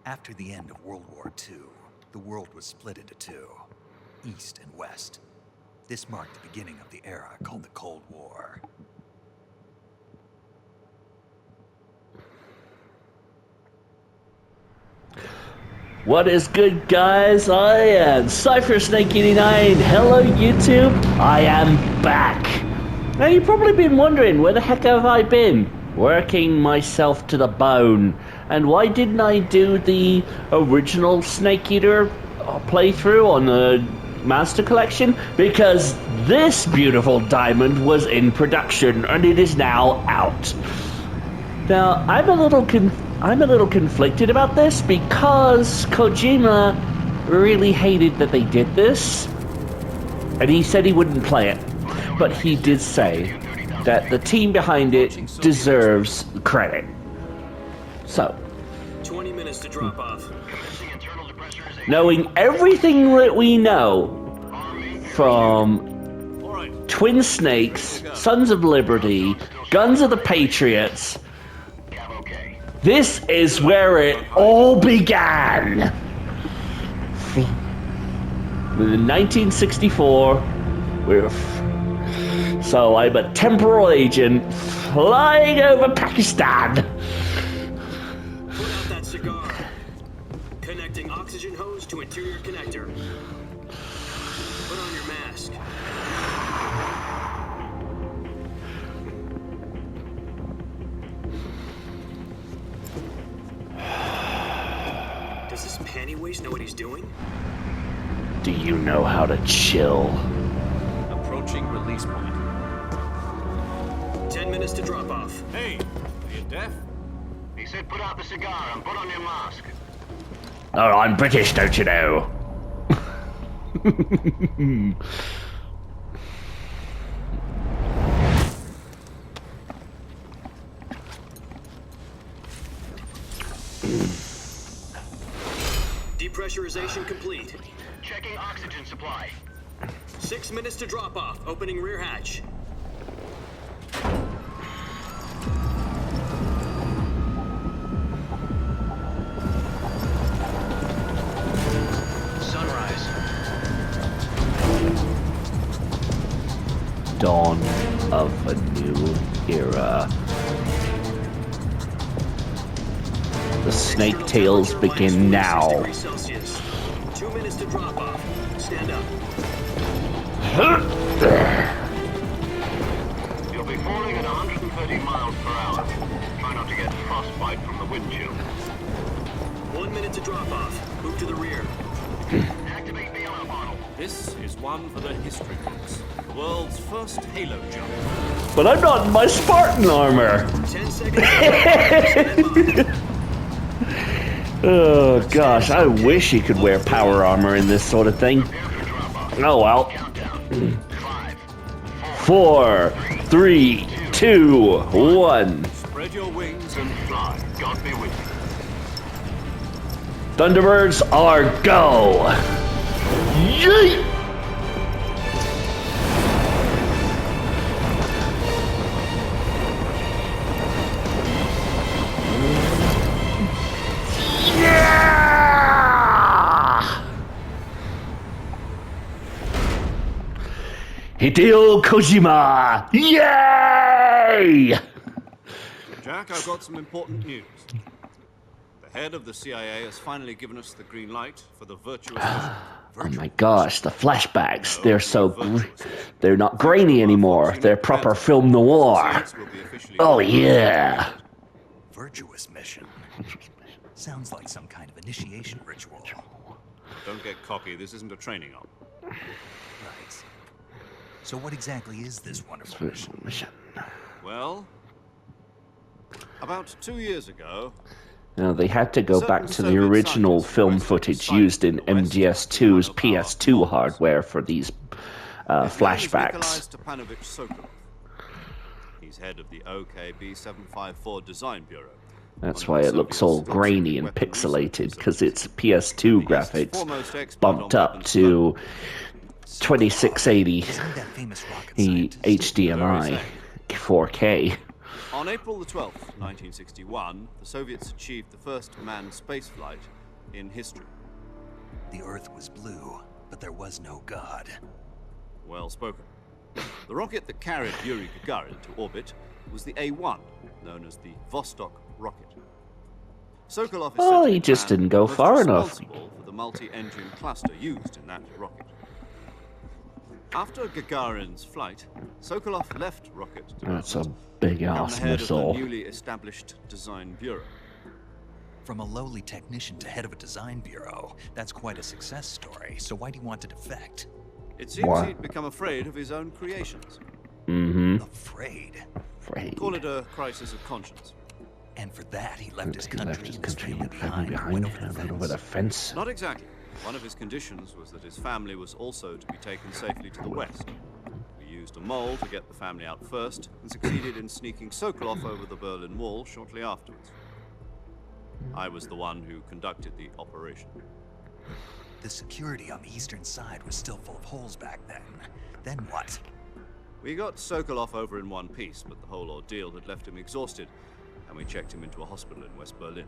After the end of World War II, the world was split into two, East and West. This marked the beginning of the era called the Cold War. What is good, guys? I am CypherSnake89. Hello, YouTube. I am back. Now, you've probably been wondering, where the heck have I been? Working myself to the bone. And why didn't I do the original Snake Eater playthrough on the Master Collection? Because this beautiful diamond was in production, and it is now out. Now, I'm a little conflicted about this because Kojima really hated that they did this, and he said he wouldn't play it. But he did say that the team behind it deserves credit. So, 20 minutes to drop off. Knowing everything that we know from Twin Snakes, Sons of Liberty, Guns of the Patriots, this is where it all began. In 1964, so I'm a temporal agent flying over Pakistan. Put out that cigar. Connecting oxygen hose to interior connector. Put on your mask. Does this panty waste know what he's doing? Do you know how to chill? Approaching release point. 10 minutes to drop off. Hey, are you deaf? He said put out the cigar and put on your mask. Oh, I'm British, don't you know? Depressurization complete. Checking oxygen supply. 6 minutes to drop off. Opening rear hatch. Sunrise. Dawn of a new era. The snake tails begin now. 2 minutes to drop off. Stand up. You'll be falling at 130 miles per hour. Try not to get frostbite from the wind chill. 1 minute to drop off. Move to the rear. Activate the yellow bottle. This is one for the history books. The world's first halo jump. But I'm not in my Spartan armor. 10 seconds. Stand by. Oh gosh, I wish he could wear power armor in this sort of thing. Oh well. 4, 3, 2, 1. Spread your wings and Fly. God be with you. Thunderbirds are go! Yeet! Hideo Kojima! Yay! Jack, I've got some important news. The head of the CIA has finally given us the green light for the virtuous mission. Oh my gosh, the flashbacks, they're not grainy anymore. They're proper film noir. Science will be officially Oh yeah. Virtuous mission. Sounds like some kind of initiation ritual. Don't get cocky, this isn't a training op. Right. So what exactly is this wonderful mission? Well, about 2 years ago, Now, they had to go back to the original film footage used in MGS2's PS2 hardware for these flashbacks. He's head of the OKB 754 Design Bureau. That's why it looks all grainy and pixelated, because it's PS2 graphics bumped up to 2680 HDMI 4K. On April the 12th, 1961, the Soviets achieved the first manned spaceflight in history. The Earth was blue, but there was no God. Well spoken. The rocket that carried Yuri Gagarin to orbit was the A-1, known as the Vostok rocket. Sokolov is Oh, said to he be just the man didn't go most far enough. responsible for the multi-engine cluster used in that rocket. After Gagarin's flight, Sokolov left rocket That's a development big to become ass the head of the missile. newly established design bureau. From a lowly technician to head of a design bureau, that's quite a success story. So why do you want to defect? It seems Why? he'd become afraid of his own creations. Afraid. Afraid. Call it a crisis of conscience. And for that, he left his He country, left his country family and family behind, behind and and went over the fence. Not exactly. One of his conditions was that his family was also to be taken safely to the west. We used a mole to get the family out first, and succeeded in sneaking Sokolov over the Berlin Wall shortly afterwards. I was the one who conducted the operation. The security on the eastern side was still full of holes back then. Then what? We got Sokolov over in one piece, but the whole ordeal had left him exhausted, and we checked him into a hospital in West Berlin.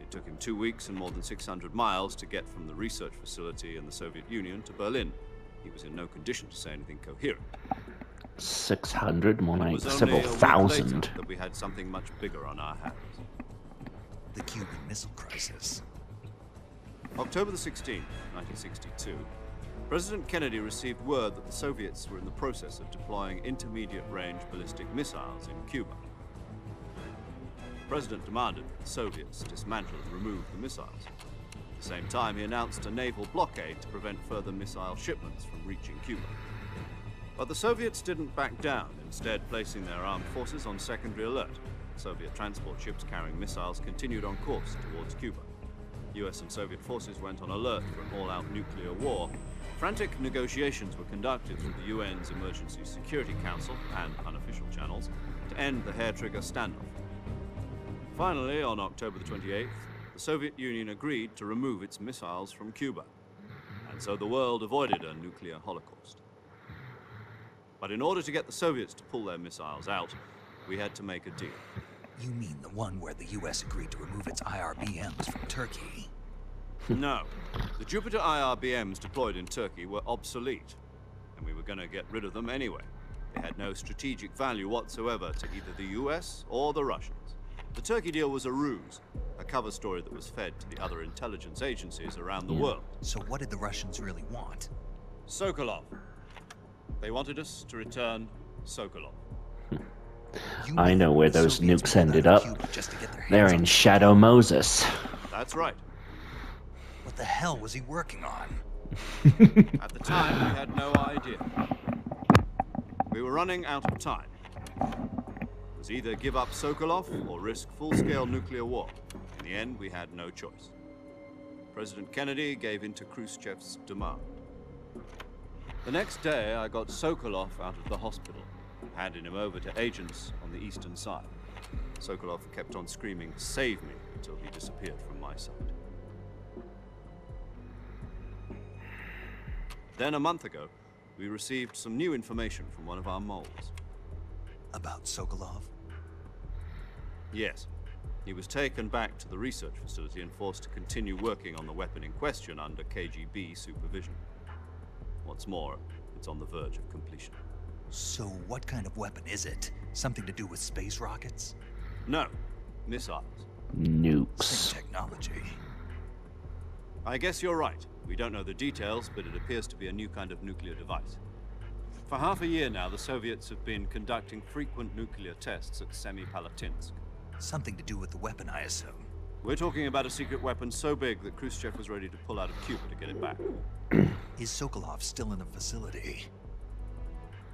It took him 2 weeks and more than 600 miles to get from the research facility in the Soviet Union to Berlin. He was in no condition to say anything coherent. 600, more It like was only several a week thousand. later that we had something much bigger on our hands. The Cuban Missile Crisis. October the 16th, 1962, President Kennedy received word that the Soviets were in the process of deploying intermediate-range ballistic missiles in Cuba. The President demanded that the Soviets dismantle and remove the missiles. At the same time, he announced a naval blockade to prevent further missile shipments from reaching Cuba. But the Soviets didn't back down, instead placing their armed forces on secondary alert. Soviet transport ships carrying missiles continued on course towards Cuba. US and Soviet forces went on alert for an all-out nuclear war. Frantic negotiations were conducted through the UN's Emergency Security Council and unofficial channels to end the hair-trigger standoff. Finally, on October the 28th, the Soviet Union agreed to remove its missiles from Cuba, and so the world avoided a nuclear holocaust. But in order to get the Soviets to pull their missiles out, we had to make a deal. You mean the one where the US agreed to remove its IRBMs from Turkey? No. The Jupiter IRBMs deployed in Turkey were obsolete, and we were going to get rid of them anyway. They had no strategic value whatsoever to either the US or the Russians. The Turkey deal was a ruse, a cover story that was fed to the other intelligence agencies around the world. So what did the Russians really want? Sokolov. They wanted us to return Sokolov. You I mean know where the those Soviets nukes pulled out ended of up. Cuba just to get their hands They're on in them? Shadow Moses. That's right. What the hell was he working on? At the time, we had no idea. We were running out of time. It was either give up Sokolov or risk full-scale nuclear war. In the end, we had no choice. President Kennedy gave in to Khrushchev's demand. The next day, I got Sokolov out of the hospital, handing him over to agents on the eastern side. Sokolov kept on screaming, "Save me," until he disappeared from my sight. Then, a month ago, we received some new information from one of our moles. About Sokolov? Yes. He was taken back to the research facility and forced to continue working on the weapon in question under KGB supervision. What's more, it's on the verge of completion. So what kind of weapon is it? Something to do with space rockets? No, missiles. Nukes. Same technology. I guess you're right. We don't know the details, but it appears to be a new kind of nuclear device. For half a year now, the Soviets have been conducting frequent nuclear tests at Semipalatinsk. Something to do with the weapon, I assume. We're talking about a secret weapon so big that Khrushchev was ready to pull out of Cuba to get it back. Is Sokolov still in the facility?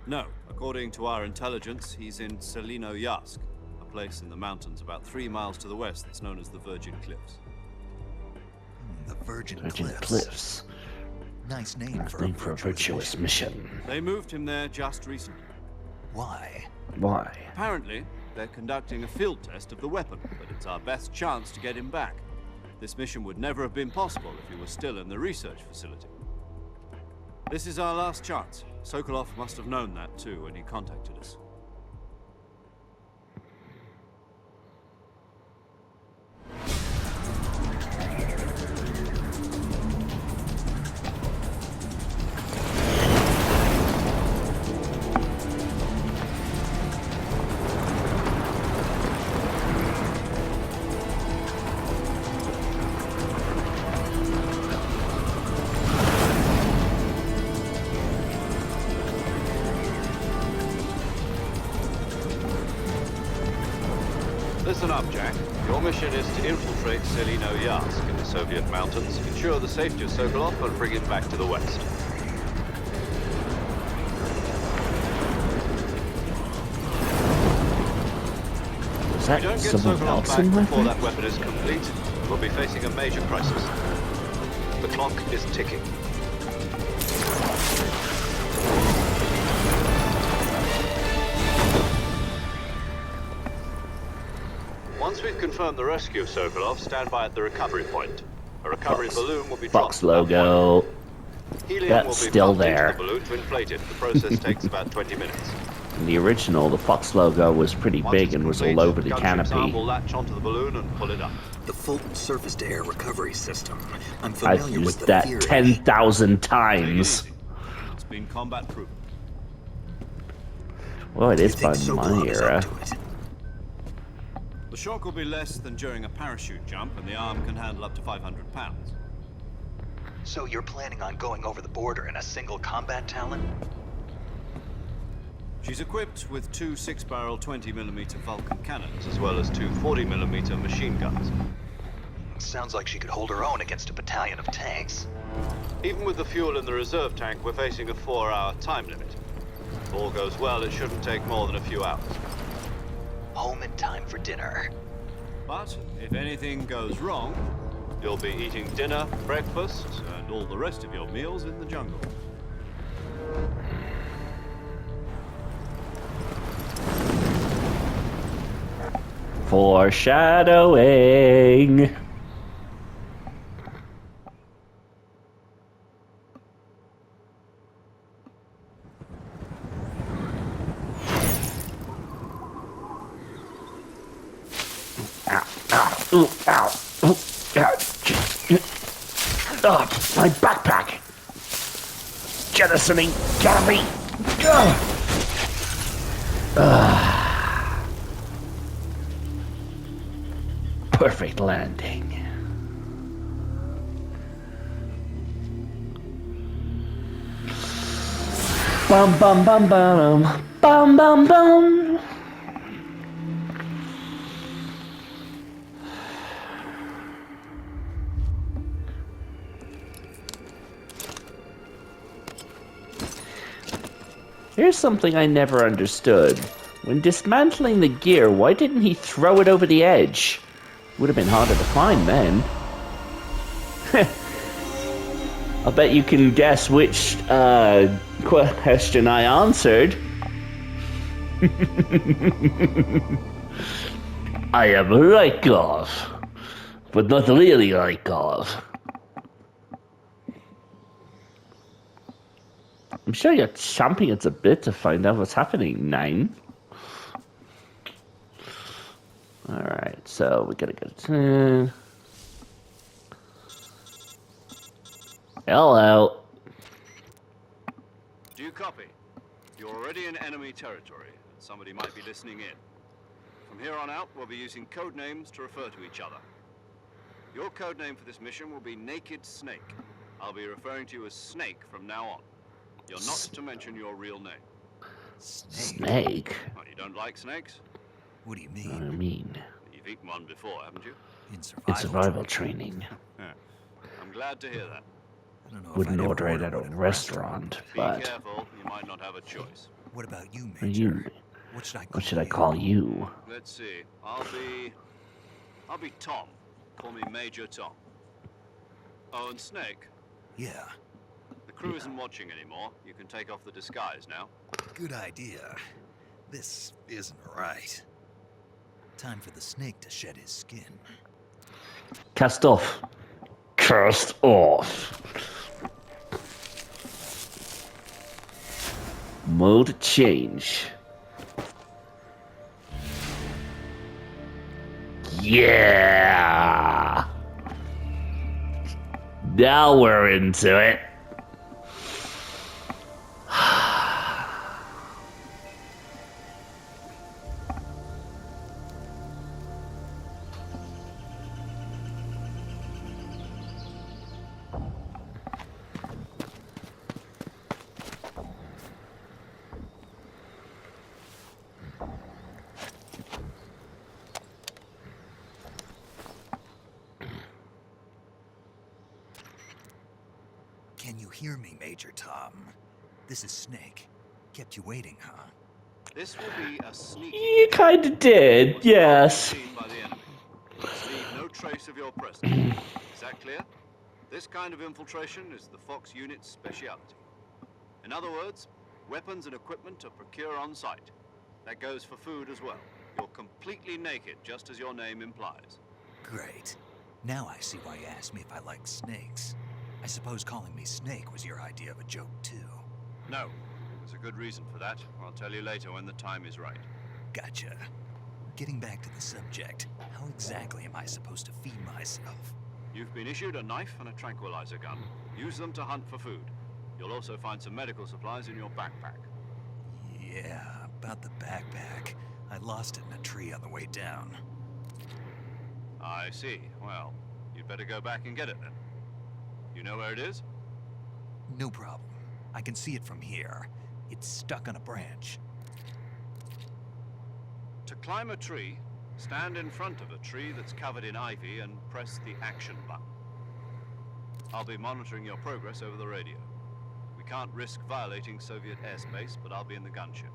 No. According to our intelligence, he's in Selino-Yarsk, a place in the mountains about 3 miles to the west that's known as the Virgin Cliffs. The Virgin Virgin Cliffs. Cliffs. Nice name for Name for a virtuous mission. They moved him there just recently. Why? Why? Apparently, they're conducting a field test of the weapon, but it's our best chance to get him back. This mission would never have been possible if he was still in the research facility. This is our last chance. Sokolov must have known that too when he contacted us. Listen up, Jack. Your mission is to infiltrate Selino Yask in the Soviet mountains, ensure the safety of Sokolov, and bring him back to the west. Is If that we don't get someone Sokolov else back in my before back? that weapon is complete, we'll be facing a major crisis. The clock is ticking. Once we've confirmed the rescue of Sokolov, stand by at the recovery point. A recovery balloon will be dropped. Fox logo. Helium That's will be still pumped there. into the balloon to inflate it. The process takes about 20 minutes. In the original, the Fox logo was pretty Once big it's and was complete, all over the gunship's arm canopy. will latch onto the balloon and pull it up. The Fulton surface-to-air recovery system. I'm I've familiar with used the that theory. 10,000 Take it times. easy. It's been combat proven. Well, it You is think by my Sokolov is era. up to it? The shock will be less than during a parachute jump, and the arm can handle up to 500 pounds. So you're planning on going over the border in a single combat Talon? She's equipped with two 6-barrel 20mm Vulcan cannons, as well as two 40mm machine guns. Sounds like she could hold her own against a battalion of tanks. Even with the fuel in the reserve tank, we're facing a 4-hour time limit. If all goes well, it shouldn't take more than a few hours. Home in time for dinner. But if anything goes wrong, you'll be eating dinner, breakfast, and all the rest of your meals in the jungle. Foreshadowing. Ow, ow, ooh, ow, ooh, ow. Oh, my backpack. Jettisoning, gotta be. Perfect landing. Bum bum bum bum bum bum bum. Here's something I never understood. When dismantling the gear, why didn't he throw it over the edge? Would have been harder to find then. I'll bet you can guess which question I answered. I am Rykov, but not really Rykov. I'm sure you're chomping at the bit to find out what's happening, Nine. Alright, so we gotta go to... Hello. Do you copy? You're already in enemy territory, and somebody might be listening in. From here on out, we'll be using code names to refer to each other. Your code name for this mission will be Naked Snake. I'll be referring to you as Snake from now on. You're not to mention your real name. Snake? Oh, you don't like snakes? What do you What do I mean? mean? You've eaten one before, haven't you? In In survival training. I'm glad to hear that. I don't know if Wouldn't I'd ever order it at a one in restaurant, Be but... careful, you might not have a choice. What about you, Are you... Major? What should I call What should I call you? Let's see. I'll be Tom. Call me Major Tom. Oh, and Snake. Yeah, The crew isn't watching anymore. You can take off the disguise now. good idea. This isn't right. Time for the snake to shed his skin. Cast off. Cast off. Mode change. Yeah! Now we're into it. Can you hear me, Major Tom? This is Snake. Kept you waiting, huh? This will be a sneaky. You kind of did, yes. Seen by the enemy. Let's leave no trace of your presence. Is that clear? This kind of infiltration is the Fox unit's speciality. In other words, weapons and equipment are procured on site. That goes for food as well. You're completely naked, just as your name implies. Great. Now I see why you asked me if I like snakes. I suppose calling me Snake was your idea of a joke, too. No, there's a good reason for that. I'll tell you later when the time is right. Gotcha. Getting back to the subject, how exactly am I supposed to feed myself? You've been issued a knife and a tranquilizer gun. Use them to hunt for food. You'll also find some medical supplies in your backpack. Yeah, about the backpack. I lost it in a tree on the way down. I see. Well, you'd better go back and get it then. You know where it is? No problem. I can see it from here. It's stuck on a branch. To climb a tree, stand in front of a tree that's covered in ivy and press the action button. I'll be monitoring your progress over the radio. We can't risk violating Soviet airspace, but I'll be in the gunship.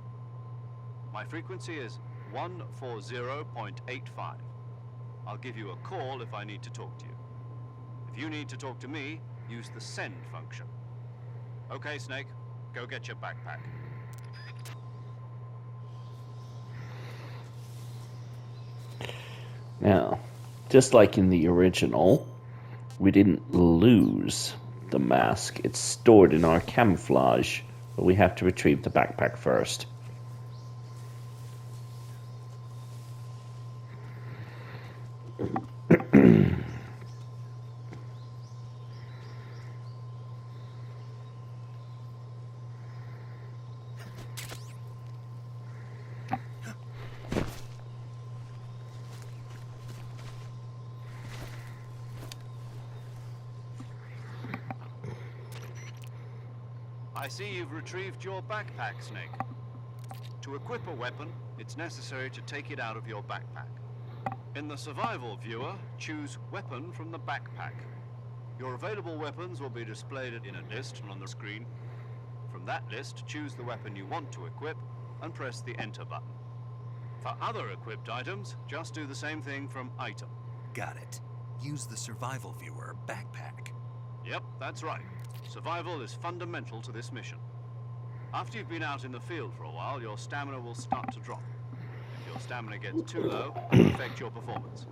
My frequency is 140.85. I'll give you a call if I need to talk to you. If you need to talk to me, use the send function. Okay, Snake, go get your backpack. Now, just like in the original, we didn't lose the mask. It's stored in our camouflage, but we have to retrieve the backpack first. I see you've retrieved your backpack, Snake. To equip a weapon, it's necessary to take it out of your backpack. In the survival viewer, choose Weapon from the backpack. Your available weapons will be displayed in a list on the screen. From that list, choose the weapon you want to equip and press the Enter button. For other equipped items, just do the same thing from Item. Got it. Use the survival viewer backpack. Yep, that's right. Survival is fundamental to this mission. After you've been out in the field for a while, your stamina will start to drop. If your stamina gets too low, it will affect your performance.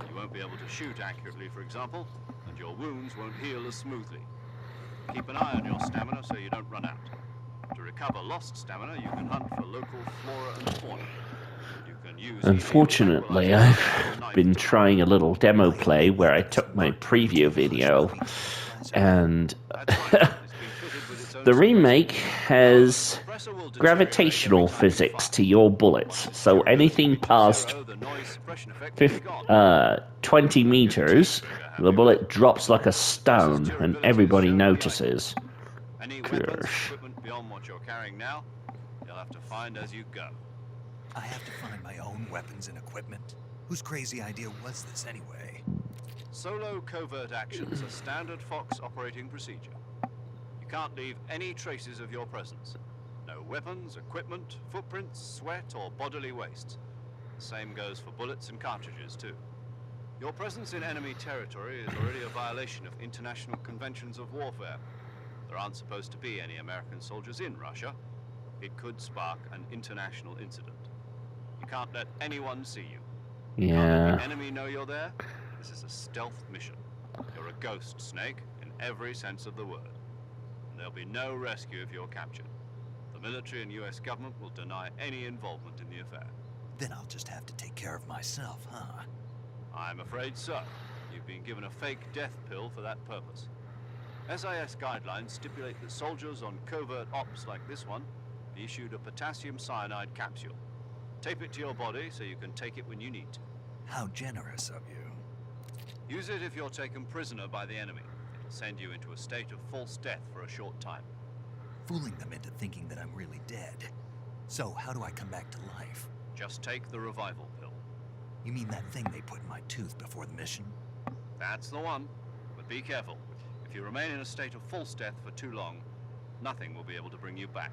You won't be able to shoot accurately, for example, and your wounds won't heal as smoothly. Keep an eye on your stamina so you don't run out. To recover lost stamina, you can hunt for local flora and fauna. You can use Unfortunately, I've been trying a little demo play where I took my preview video, and the remake has gravitational physics to your bullets, so anything past 20 meters, the bullet drops like a stone, and everybody notices. Any weapons, equipment beyond what you're carrying now, you'll have to find as you go. I have to find my own weapons and equipment? Whose crazy idea was this anyway? Solo covert actions are standard Fox operating procedure. You can't leave any traces of your presence. No weapons, equipment, footprints, sweat, or bodily waste. The same goes for bullets and cartridges, too. Your presence in enemy territory is already a violation of international conventions of warfare. There aren't supposed to be any American soldiers in Russia. It could spark an international incident. You can't let anyone see you. You can't let the enemy know you're there. This is a stealth mission. You're a ghost, Snake, in every sense of the word. And there'll be no rescue if you're captured. The military and US government will deny any involvement in the affair. Then I'll just have to take care of myself, huh? I'm afraid so. You've been given a fake death pill for that purpose. SIS guidelines stipulate that soldiers on covert ops like this one be issued a potassium cyanide capsule. Tape it to your body so you can take it when you need to. How generous of you. Use it if you're taken prisoner by the enemy. It'll send you into a state of false death for a short time. Fooling them into thinking that I'm really dead. So, how do I come back to life? Just take the revival pill. You mean that thing they put in my tooth before the mission? That's the one. But be careful. If you remain in a state of false death for too long, nothing will be able to bring you back.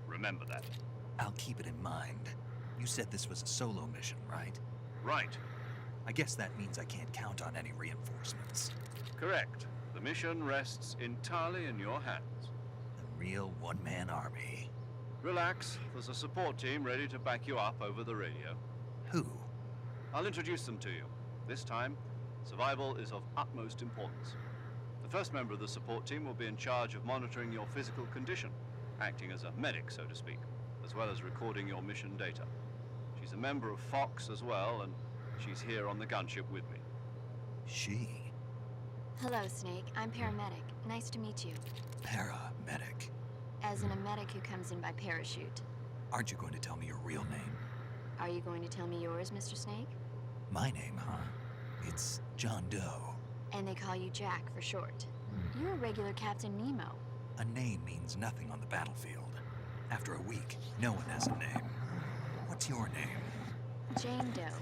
Remember that. I'll keep it in mind. You said this was a solo mission, right? Right. I guess that means I can't count on any reinforcements. Correct. The mission rests entirely in your hands. A real one-man army. Relax. There's a support team ready to back you up over the radio. Who? I'll introduce them to you. This time, survival is of utmost importance. The first member of the support team will be in charge of monitoring your physical condition, acting as a medic, so to speak, as well as recording your mission data. She's a member of Fox as well, and she's here on the gunship with me. She? Hello, Snake. I'm paramedic. Nice to meet you. Paramedic. As in a medic who comes in by parachute. Aren't you going to tell me your real name? Are you going to tell me yours, Mr. Snake? My name, huh? It's John Doe. And they call you Jack for short. You're a regular Captain Nemo. A name means nothing on the battlefield. After a week, no one has a name. What's your name? Jane Doe.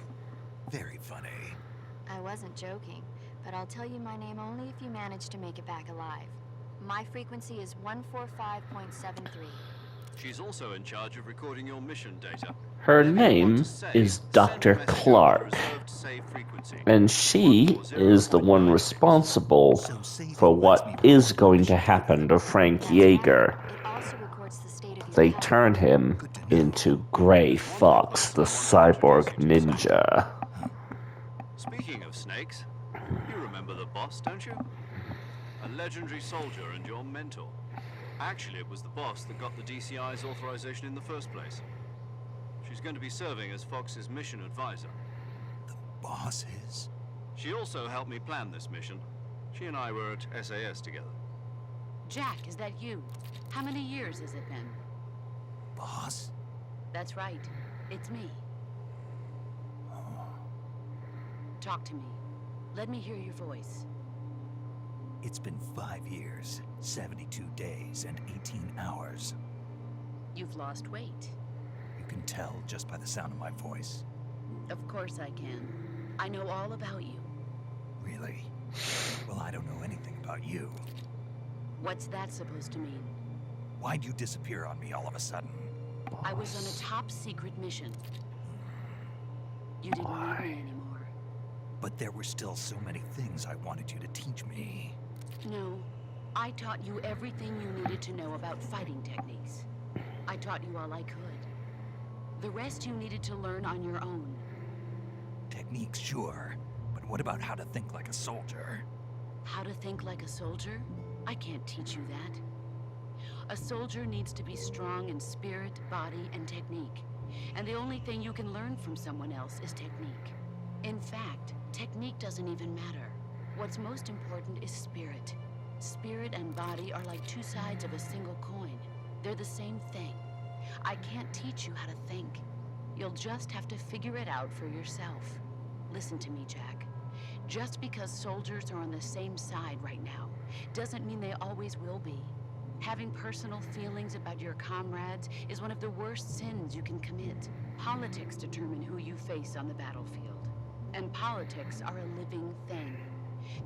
Very funny. I wasn't joking, but I'll tell you my name only if you manage to make it back alive. My frequency is 145.73. She's also in charge of recording your mission data. Her name is Dr. Clark, and she is the one responsible for what is going to happen to Frank Yeager. It also records the state of your They health. turned him into Gray Fox, the cyborg ninja. Speaking of snakes, you remember the boss, don't you? A legendary soldier and your mentor. Actually, it was the boss that got the DCI's authorization in the first place. She's going to be serving as Fox's mission advisor. The boss is? She also helped me plan this mission. She and I were at SAS together. Jack, is that you? How many years has it been? Boss? That's right. It's me. Talk to me. Let me hear your voice. It's been 5 years, 72 days, and 18 hours. You've lost weight. You can tell just by the sound of my voice. Of course I can. I know all about you. Really? Well, I don't know anything about you. What's that supposed to mean? Why'd you disappear on me all of a sudden? I was on a top secret mission. You didn't need me anymore. But there were still so many things I wanted you to teach me. No. I taught you everything you needed to know about fighting techniques. I taught you all I could. The rest you needed to learn on your own. Techniques, sure. But what about how to think like a soldier? How to think like a soldier? I can't teach you that. A soldier needs to be strong in spirit, body, and technique. And the only thing you can learn from someone else is technique. In fact, technique doesn't even matter. What's most important is spirit. Spirit and body are like two sides of a single coin. They're the same thing. I can't teach you how to think. You'll just have to figure it out for yourself. Listen to me, Jack. Just because soldiers are on the same side right now doesn't mean they always will be. Having personal feelings about your comrades is one of the worst sins you can commit. Politics determine who you face on the battlefield. And politics are a living thing.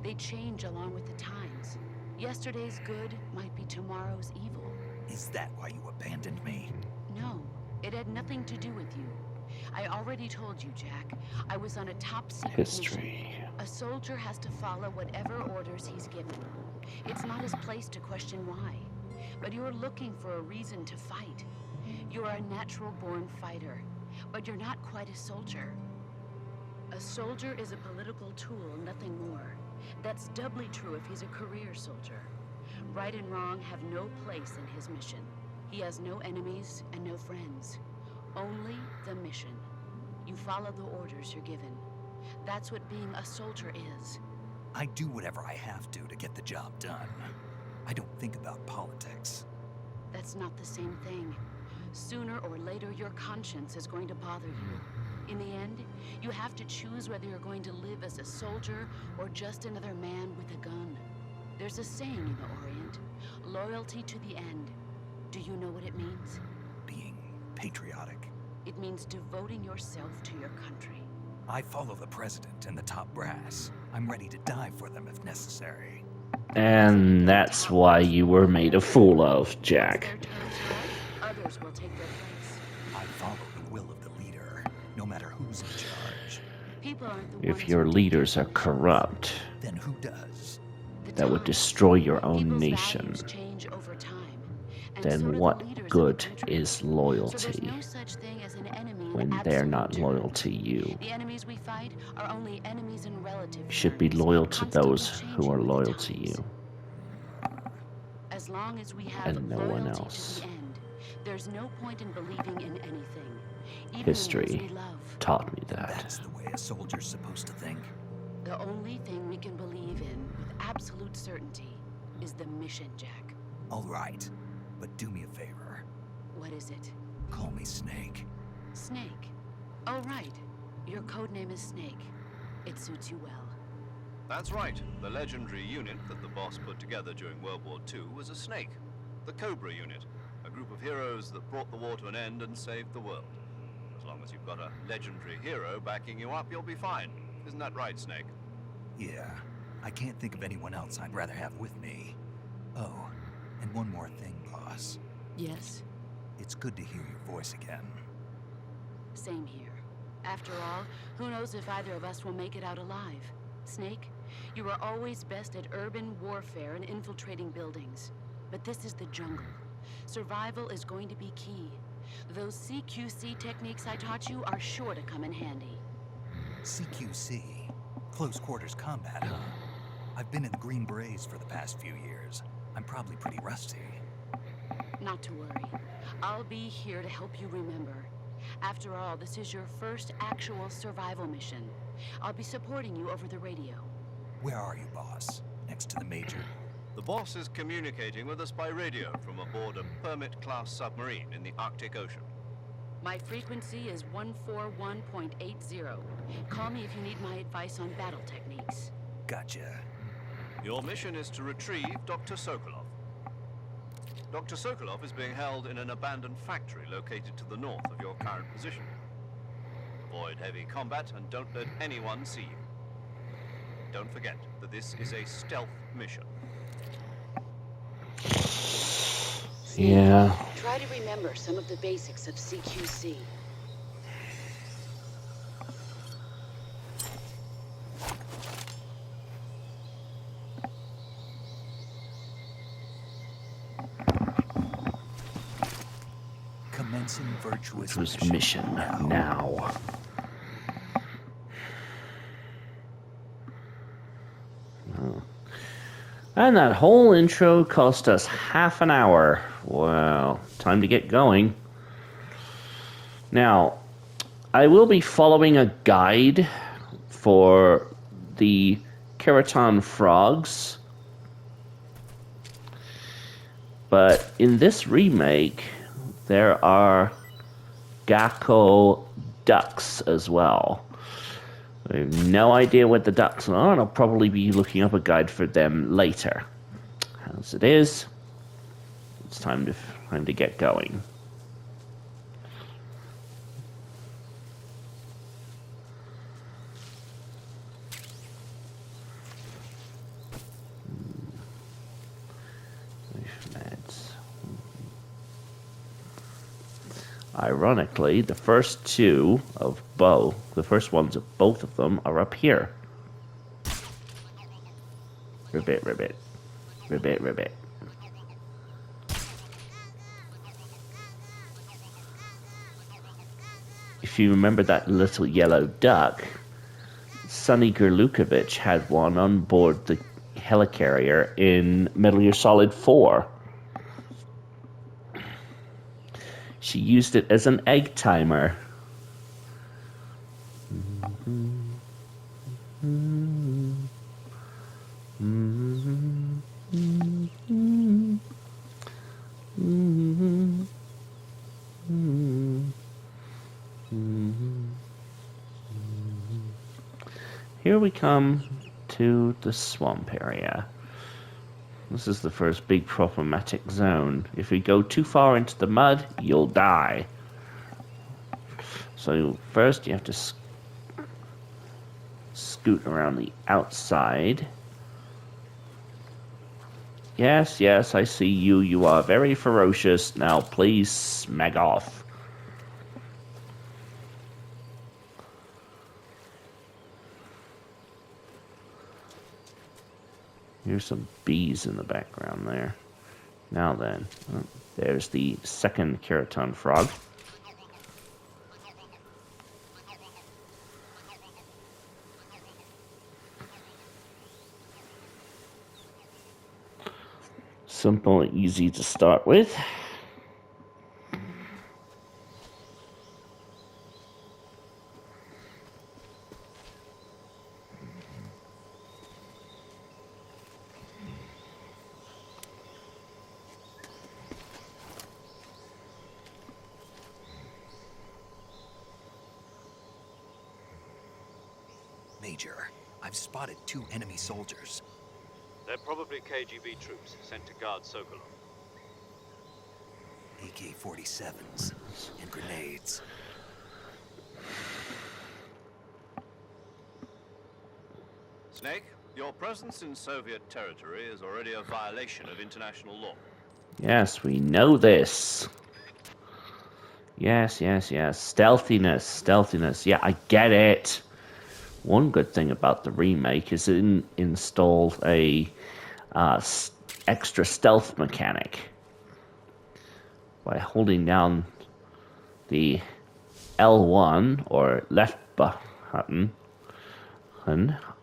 They change along with the times. Yesterday's good might be tomorrow's evil. Is that why you abandoned me? No, it had nothing to do with you. I already told you, Jack. I was on a top secret mission. A soldier has to follow whatever orders he's given. It's not his place to question why. But you're looking for a reason to fight. You're a natural-born fighter, but you're not quite a soldier. A soldier is a political tool, nothing more. That's doubly true if he's a career soldier. Right and wrong have no place in his mission. He has no enemies and no friends. Only the mission. You follow the orders you're given. That's what being a soldier is. I do whatever I have to get the job done. I don't think about politics. That's not the same thing. Sooner or later, your conscience is going to bother you. In the end, you have to choose whether you're going to live as a soldier or just another man with a gun. There's a saying in the Orient, loyalty to the end. Do you know what it means? Being patriotic. It means devoting yourself to your country. I follow the president and the top brass. I'm ready to die for them if necessary. And that's why you were made a fool of, Jack. Their terms right, others will take their place. I follow the will of the leader, no matter who's in charge. People aren't the ones If who your dictate leaders are the corrupt, Then who does? The that would times. destroy your own People's nation, values change over time, and so then do the what leaders of good the country. is So loyalty there's no such thing as an enemy in when they're absolute not loyal terms. to you? The enemies we fight are only enemies in relative You should be terms, loyal to constantly those who changing are with the loyal to times. you. As long as we have And no loyalty one to else. the end, there's no point in believing in anything, even in History those we love. taught me that. That's the way a soldier's supposed to think. The only thing we can believe in with absolute certainty is the mission, Jack. All right, but do me a favor. What is it? Call me Snake. Snake. Oh, right. Your code name is Snake. It suits you well. That's right. The legendary unit that the boss put together during World War II was a snake. The Cobra unit. A group of heroes that brought the war to an end and saved the world. As long as you've got a legendary hero backing you up, you'll be fine. Isn't that right, Snake? Yeah, I can't think of anyone else I'd rather have with me. Oh, and one more thing, boss. Yes, It's good to hear your voice again. same here. After all, who knows if either of us will make it out alive? Snake, you are always best at urban warfare and infiltrating buildings. But this is the jungle. Survival is going to be key. Those CQC techniques I taught you are sure to come in handy. CQC. Close quarters combat, huh? I've been in the Green Berets for the past few years. I'm probably pretty rusty. Not to worry. I'll be here to help you remember. After all, this is your first actual survival mission. I'll be supporting you over the radio. Where are you, boss? Next to the Major? The boss is communicating with us by radio from aboard a Permit-class submarine in the Arctic Ocean. My frequency is 141.80. Call me if you need my advice on battle techniques. Gotcha. Your mission is to retrieve Dr. Sokolov. Dr. Sokolov is being held in an abandoned factory located to the north of your current position. Avoid heavy combat and don't let anyone see you. Don't forget that this is a stealth mission. Yeah. Try to remember some of the basics of CQC. Commencing virtuous Which was mission now. Oh. And that whole intro cost us half an hour. Well, time to get going. Now, I will be following a guide for the Keraton frogs. But in this remake, there are Gakko ducks as well. I have no idea what the ducks are, and I'll probably be looking up a guide for them later. As it is, it's time to get going. Ironically, the first two of the first ones of both of them are up here. Ribbit, ribbit. Ribbit, ribbit. If you remember that little yellow duck, Sonny Gerlukovich had one on board the helicarrier in Metal Gear Solid 4. She used it as an egg timer. Here we come to the swamp area. This is the first big problematic zone. If you go too far into the mud, you'll die. So first you have to scoot around the outside. Yes, yes, I see you. You are very ferocious. Now, please smack off. Here's some bees in the background there. Now then, there's the second keraton frog. Simple and easy to start with. Major, I've spotted 2 enemy soldiers. They're probably KGB troops sent to guard Sokolov. AK-47s and grenades. Snake, your presence in Soviet territory is already a violation of international law. Yes, we know this. Yes, yes, yes. Stealthiness, stealthiness. Yeah, I get it. One good thing about the remake is it installed a extra stealth mechanic. By holding down the L1 or left button,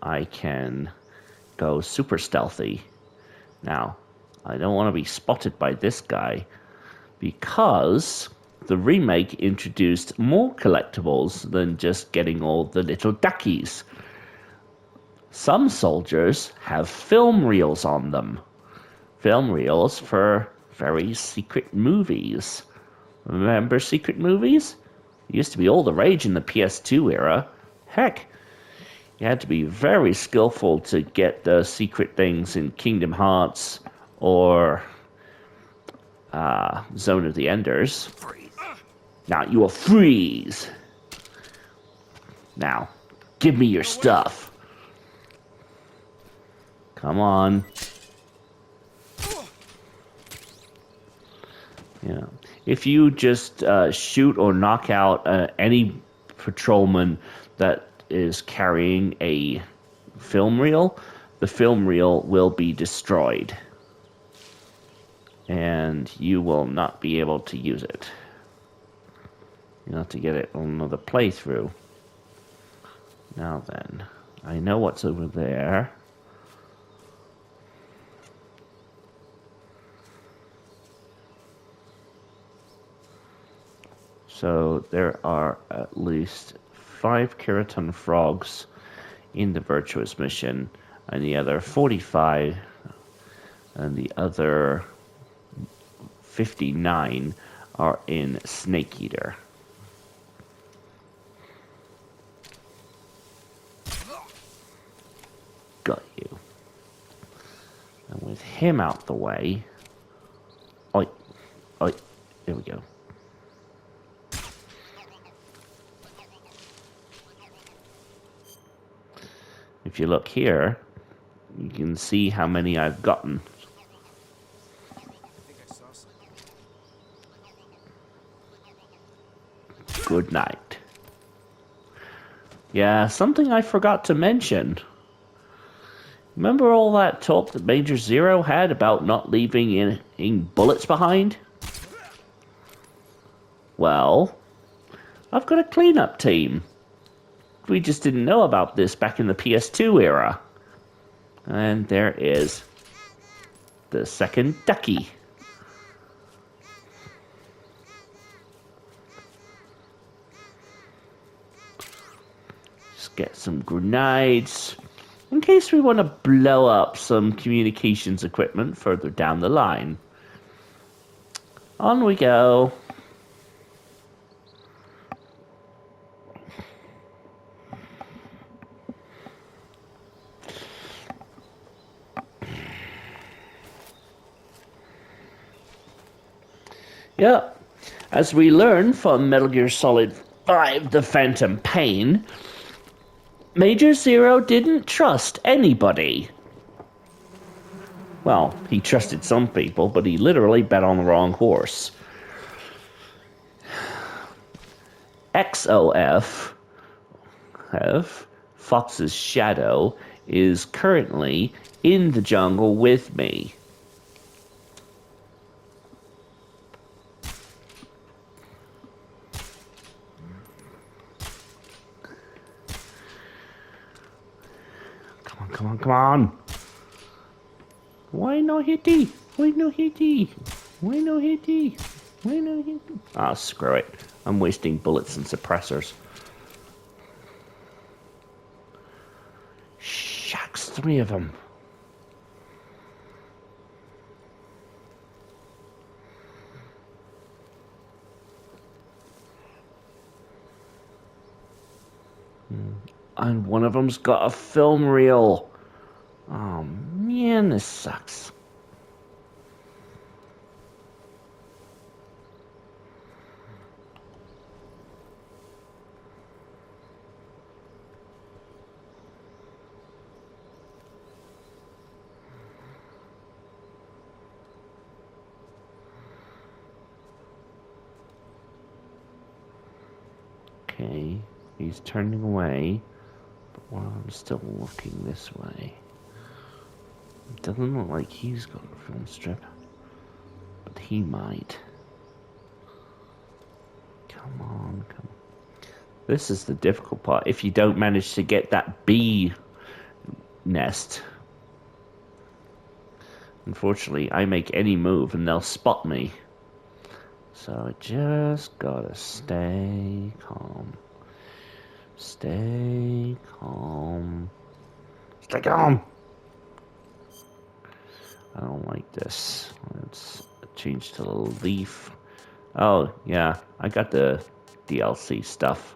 I can go super stealthy. Now, I don't want to be spotted by this guy because the remake introduced more collectibles than just getting all the little duckies. Some soldiers have film reels on them. Film reels for very secret movies. Remember secret movies? It used to be all the rage in the PS2 era. Heck, you had to be very skillful to get the secret things in Kingdom Hearts or Zone of the Enders. Now you will freeze. Now, give me your stuff. Come on. Yeah. If you just shoot or knock out any patrolman that is carrying a film reel, the film reel will be destroyed. And you will not be able to use it. You'll have to get it on another playthrough. Now then, I know what's over there. So there are at least 5 keraton frogs in the virtuous mission, and the other 45 and the other 59 are in Snake Eater. Got you. And with him out the way... Oi. Oi. There we go. If you look here, you can see how many I've gotten. Good night. Yeah, something I forgot to mention. Remember all that talk that Major Zero had about not leaving any bullets behind? Well, I've got a cleanup team. We just didn't know about this back in the PS2 era. And there is the second ducky. Just get some grenades in case we want to blow up some communications equipment further down the line. On we go. Yep, as we learn from Metal Gear Solid 5, The Phantom Pain, Major Zero didn't trust anybody. Well, he trusted some people, but he literally bet on the wrong horse. XOF, Fox's shadow, is currently in the jungle with me. Come on, come on. Why no hitty? Why no hitty? Why no hitty? Why no hitty? Ah, screw it. I'm wasting bullets and suppressors. Shucks, 3 of them. And one of them's got a film reel. Oh man, this sucks. Okay, he's turning away. Well, I'm still looking this way. It doesn't look like he's got a film strip, but he might. Come on, come on. This is the difficult part. If you don't manage to get that bee nest, unfortunately, I make any move and they'll spot me. So I just gotta stay calm. Stay calm. Stay calm! I don't like this. Let's change to leaf. Oh, yeah. I got the DLC stuff.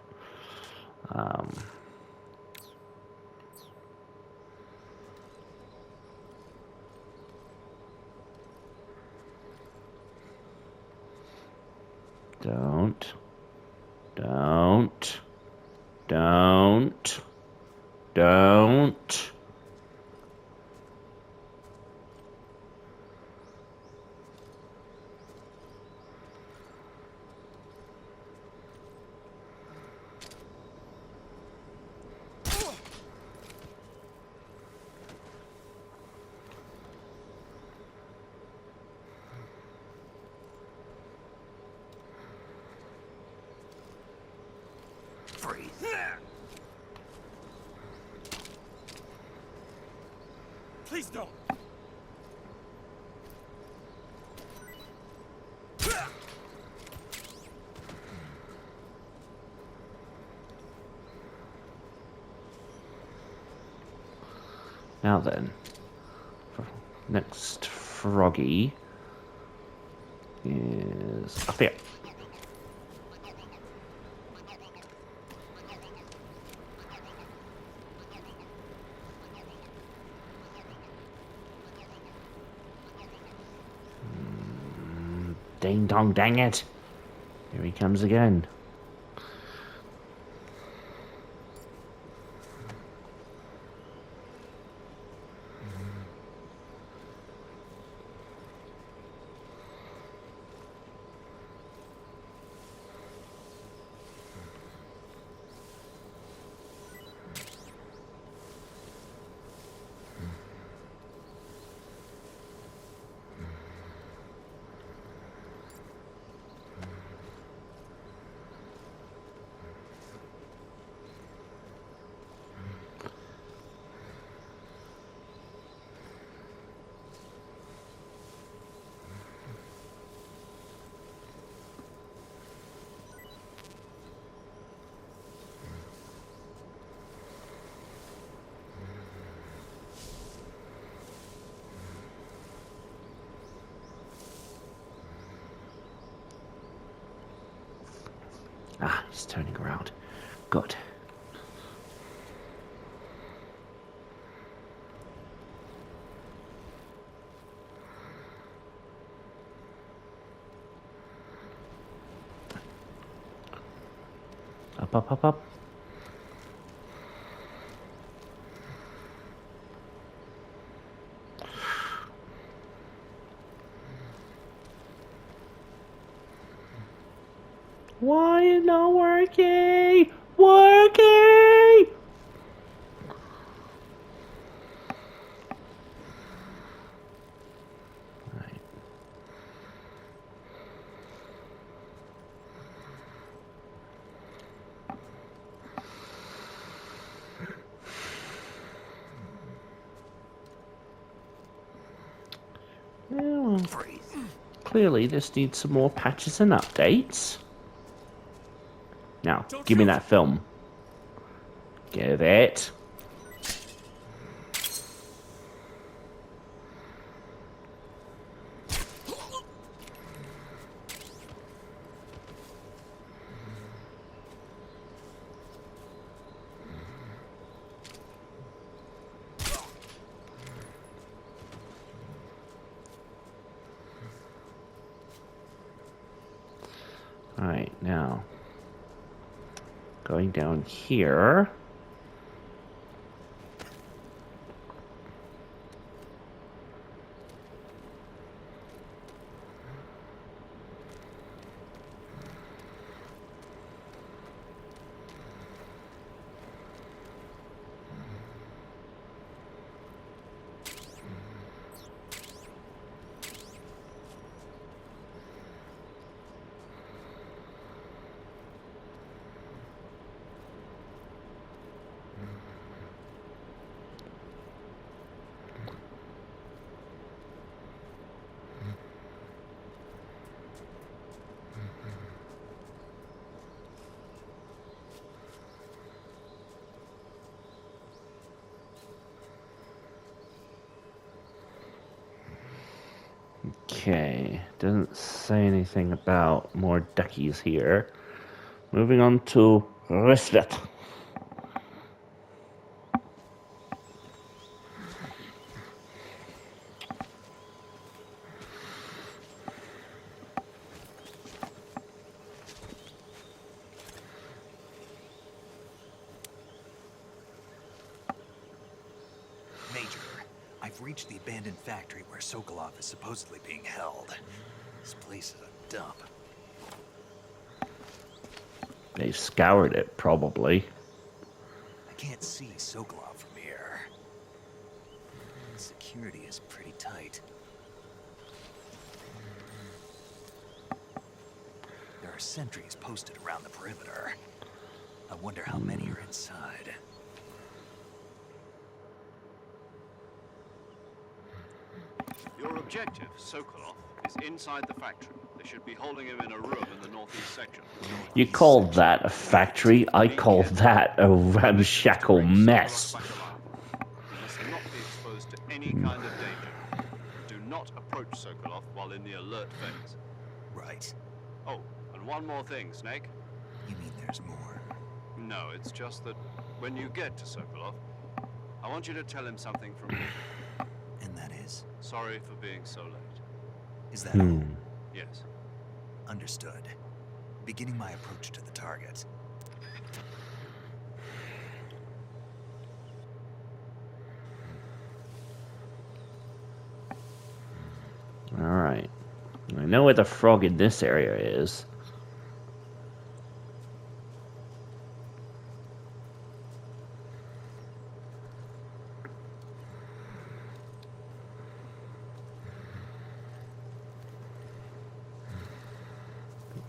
Don't. Freeze. Please don't. Now then, next froggy is up here. Ding dong, dang it. Here he comes again. Ah, he's turning around. Good. Up, up, up, up. Why is not working? Working! Right. Well, clearly this needs some more patches and updates. Now, give me that film. Give it. Alright, now going down here. Okay, doesn't say anything about more duckies here. Moving on to Risvet. Major, I've reached the abandoned factory where Sokolov is supposedly being held. This place is a dump. They've scoured it, probably. I can't see Sokolov from here. Security is pretty tight. There are sentries posted around the perimeter. I wonder how many are inside. Your objective, Sokolov, is inside the factory. They should be holding him in a room in the northeast section. You call that a factory? I call that a ramshackle mess. You must not be exposed to any kind of danger. Do not approach Sokolov while in the alert phase. Right. Oh, and one more thing, Snake. You mean there's more? No, it's just that when you get to Sokolov, I want you to tell him something from me. And that is? Sorry for being so late. Is that all? Yes. Understood. Beginning my approach to the target. Alright. I know where the frog in this area is.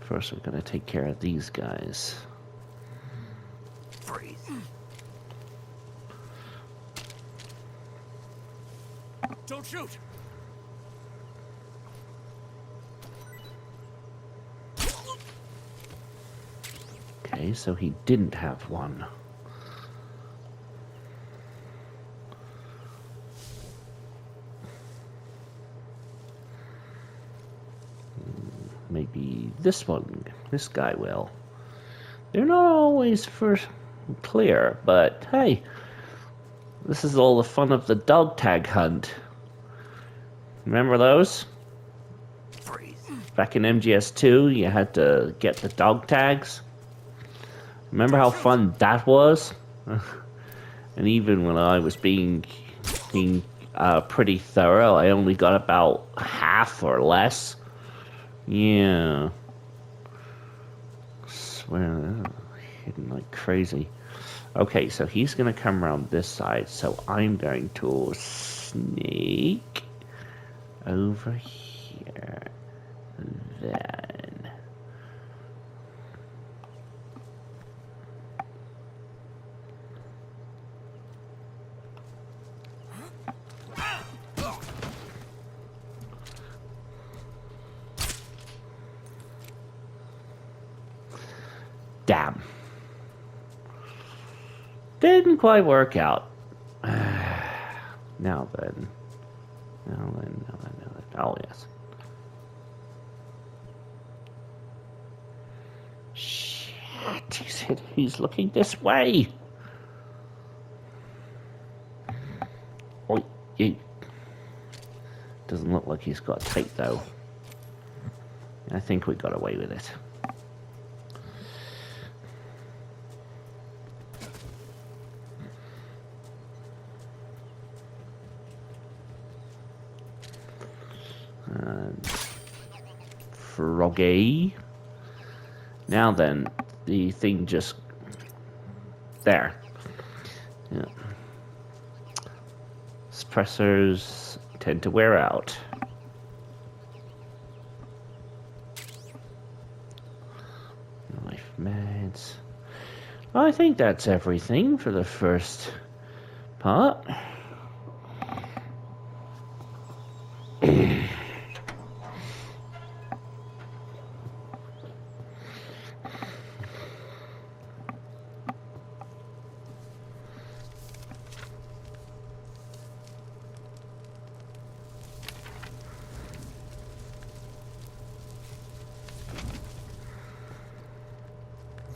First, we're gonna take care of these guys. Breathe. Don't shoot! Okay, so he didn't have one. Maybe this one, this guy will. They're not always for clear, but hey, this is all the fun of the dog tag hunt. Remember those? Breathe. Back in MGS2, you had to get the dog tags. Remember how fun that was? And even when I was being pretty thorough, I only got about half or less. Yeah. We're hidden like crazy. Okay, so he's going to come around this side, so I'm going to sneak over here. Then... Damn. Didn't quite work out. Now then. Oh, yes. Shit, he's looking this way. Oh, you. Doesn't look like he's got tape, though. I think we got away with it. Froggy. Now then, the thing just... There. Yeah. Suppressors tend to wear out. Life meds. I think that's everything for the first part.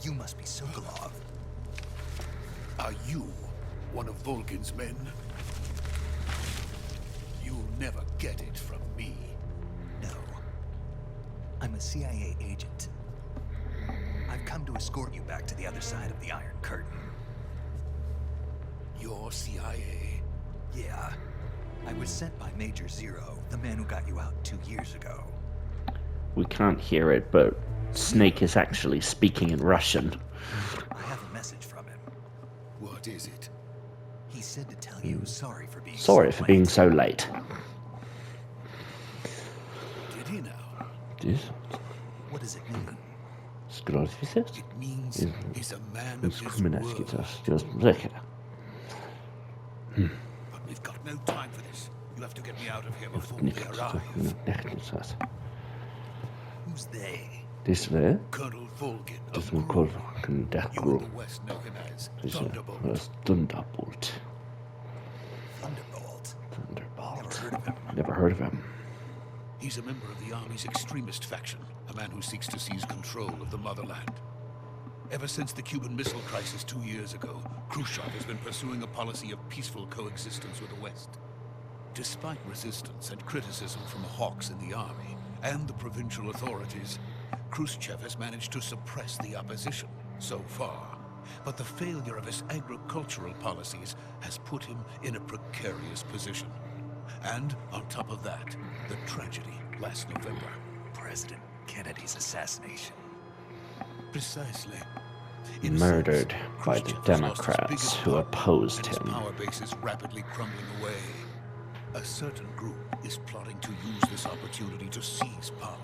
You must be Sokolov. Are you one of Volgin's men? You'll never get it from me. No. I'm a CIA agent. I've come to escort you back to the other side of the Iron Curtain. You're CIA? Yeah. I was sent by Major Zero, the man who got you out 2 years ago. We can't hear it, but Snake is actually speaking in Russian. I have a message from him. What is it? He said to tell you sorry for being so late. Did he now? What does it mean? It means he's a man of his word. But we've got no time for this. You have to get me out of here before we arrive. Who's they? Colonel Volgin of Gru. You in the West know him as Thunderbolt. Thunderbolt. Thunderbolt? Never heard of him. He's a member of the Army's extremist faction, a man who seeks to seize control of the motherland. Ever since the Cuban Missile Crisis 2 years ago, Khrushchev has been pursuing a policy of peaceful coexistence with the West. Despite resistance and criticism from hawks in the Army and the provincial authorities, Khrushchev has managed to suppress the opposition so far. But the failure of his agricultural policies has put him in a precarious position. And on top of that, the tragedy last November. President Kennedy's assassination. Precisely. Murdered by the Democrats who opposed his him. Power base is rapidly crumbling away. A certain group is plotting to use this opportunity to seize power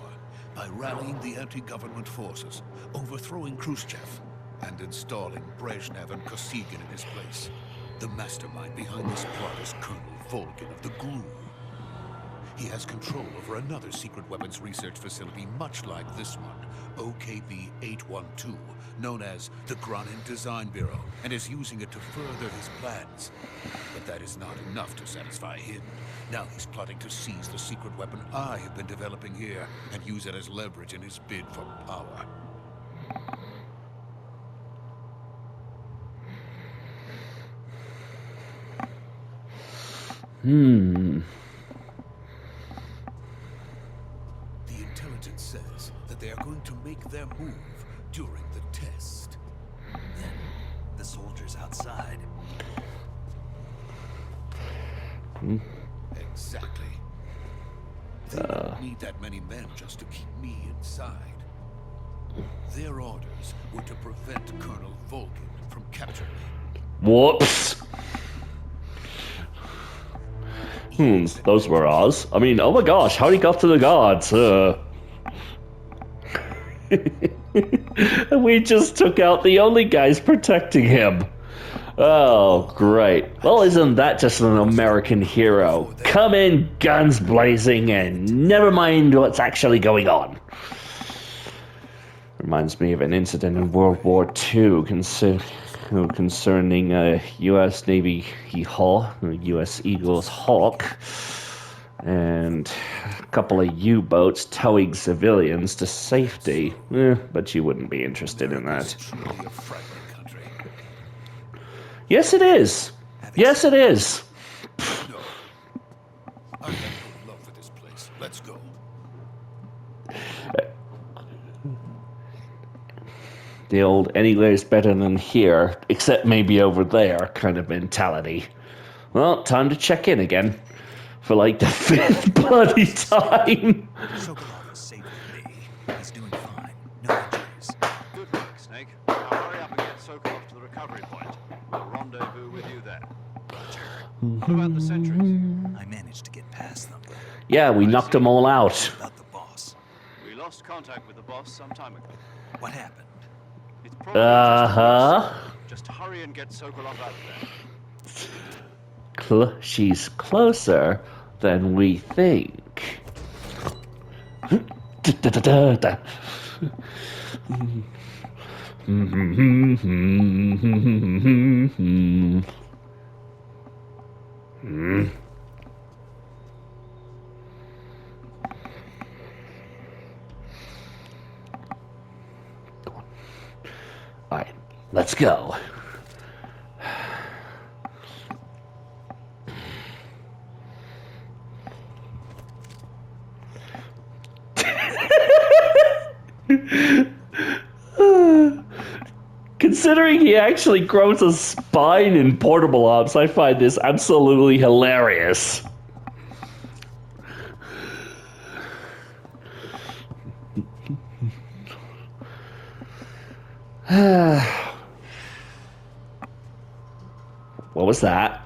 by rallying the anti-government forces, overthrowing Khrushchev, and installing Brezhnev and Kosygin in his place. The mastermind behind this plot is Colonel Volgin of the GRU. He has control over another secret weapons research facility much like this one, OKB-812, known as the Granin Design Bureau, and is using it to further his plans. But that is not enough to satisfy him. Now he's plotting to seize the secret weapon I have been developing here and use it as leverage in his bid for power. The intelligence says that they are going to make their move during the test. Then, the soldiers outside. Exactly. They don't need that many men just to keep me inside. Their orders were to prevent Colonel Volkin from capturing me. Whoops. Those were ours. I mean, oh my gosh, how he got to the guards? We just took out the only guys protecting him. Oh, great. Well, isn't that just an American hero? Come in guns blazing and never mind what's actually going on. Reminds me of an incident in World War II concerning a U.S. Navy U.S. Eagles Hawk, and a couple of U-boats towing civilians to safety. But you wouldn't be interested in that. Truly a frightening country. Yes, it is. Yes, it is. No. I have no love for this place. Let's go. The old anywhere's better than here, except maybe over there kind of mentality. Well, time to check in again. For like the 5th bloody time. Sokolov is safe with me. He's doing fine. No injuries. Good work, Snake. Now hurry up and get Sokolov to the recovery point. We'll rendezvous with you there. What about the sentries? I managed to get past them. Yeah, we knocked them all out. About the boss. We lost contact with the boss some time ago. What happened? It's probably just hurry and get Sokolov out there. She's closer than we think. All right, let's go. Considering he actually grows a spine in portable ops, I find this absolutely hilarious. What was that?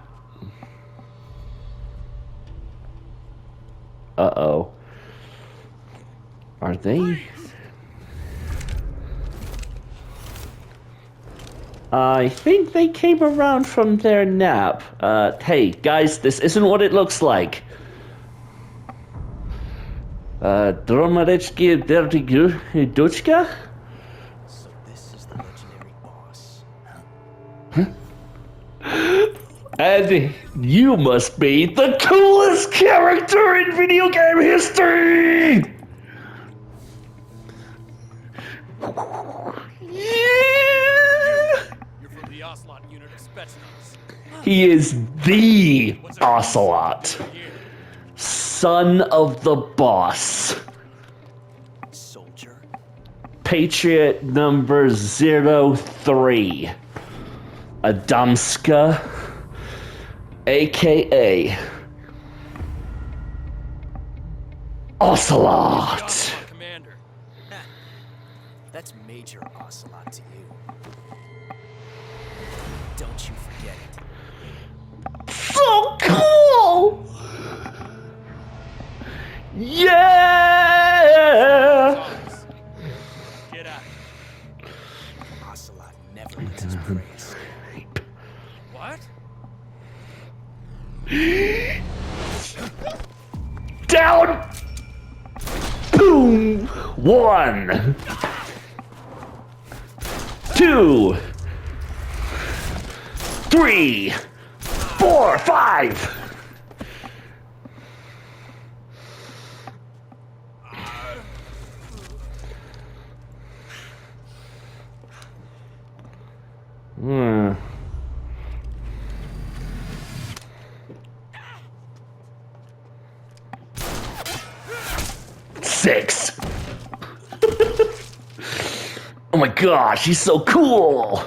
Uh-oh. Are they? I think they came around from their nap. Hey, guys, this isn't what it looks like. Dromarechki Duchka? So this is the legendary boss. And you must be the coolest character in video game history! You're from the Ocelot unit of Spetsnaz. He is the Ocelot. Son of the boss. Soldier? Patriot number 03. Adamska, a.k.a. Ocelot. Commander. That's Major Ocelot to you. Don't you forget it. So cool! Yeah! Get out. Ocelot never lets his prey escape. What? Down! Boom! 1, 2, 3, 4, 5. Hmm. 6. Oh my gosh, he's so cool.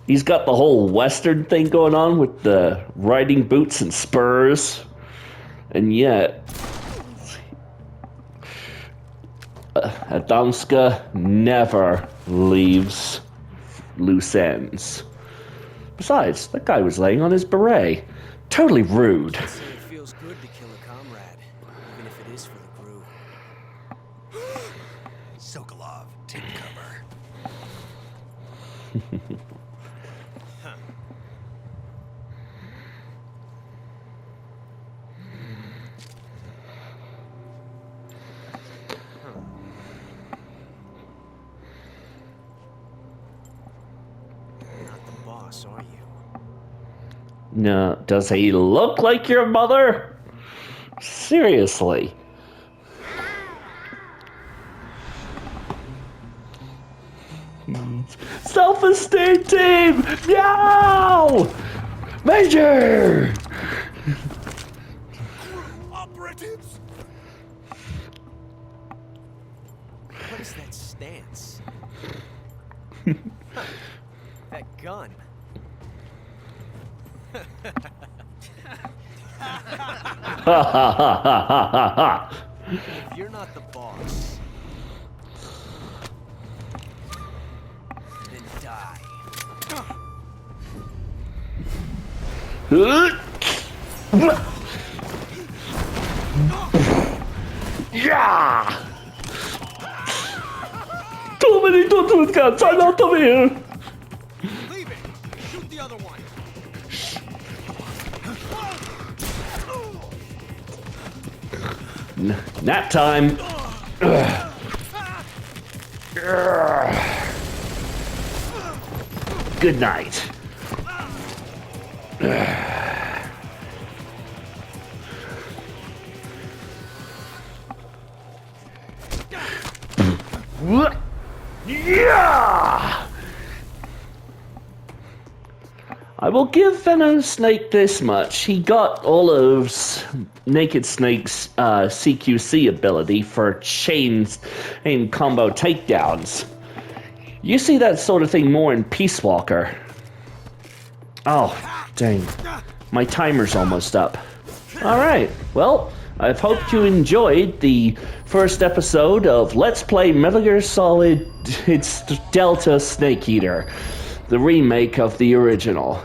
He's got the whole Western thing going on with the riding boots and spurs. And yet, Adamska never leaves loose ends. Besides, that guy was laying on his beret. Totally rude. I'd say it feels good to kill a comrade, even if it is for the crew. Sokolov, take cover. Not the boss, are you? No, does he look like your mother? Seriously. Self-esteem team! No! Major! Operatives! What is that stance? Huh. That gun. Ha ha ha ha ha ha! If you're not the boss, then die. Yeah! Too many don't guns, I'm out of here! Leave it! Shoot the other one! Nap time! Good night. Yeah! I will give Venom Snake this much. He got all of Naked Snake's CQC ability for chains and combo takedowns. You see that sort of thing more in Peace Walker. Oh, dang. My timer's almost up. Alright, well, I hope you enjoyed the first episode of Let's Play Metal Gear Solid It's Delta Snake Eater, the remake of the original.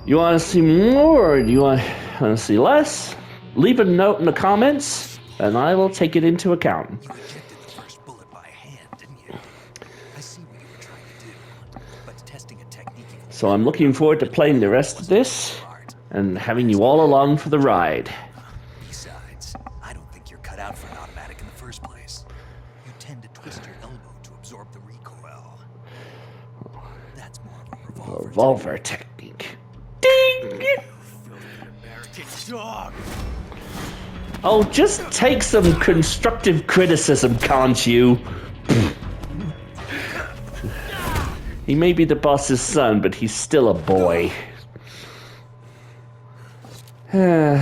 You want to see more, or do you want to see less? Leave a note in the comments, and I will take it into account. You ejected the first bullet by hand, didn't you? I see what you were trying to do, but testing a technique... So I'm looking forward to playing the rest of this, and having you all along for the ride. Besides, I don't think you're cut out for an automatic in the first place. You tend to twist your elbow to absorb the recoil. That's more of a Revolver technique. Ding! American dog! Oh, just take some constructive criticism, can't you? He may be the boss's son, but he's still a boy. But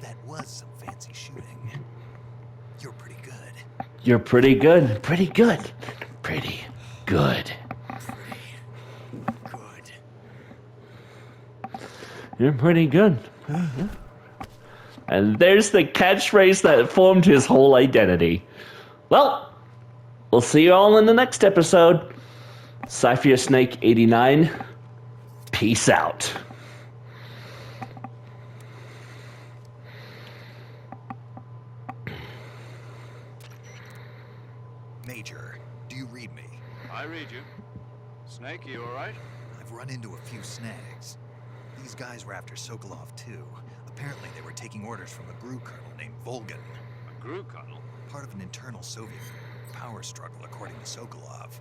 that was some fancy shooting. You're pretty good. You're pretty good. Pretty good. Pretty good. Good. You're pretty good. And there's the catchphrase that formed his whole identity. Well, we'll see you all in the next episode. Cypher Snake 89. Peace out. Major, do you read me? I read you. Snake, you all right? I've run into a few snags. These guys were after Sokolov too. Apparently they were taking orders from a GRU colonel named Volgan. A GRU colonel? Part of an internal Soviet power struggle, according to Sokolov.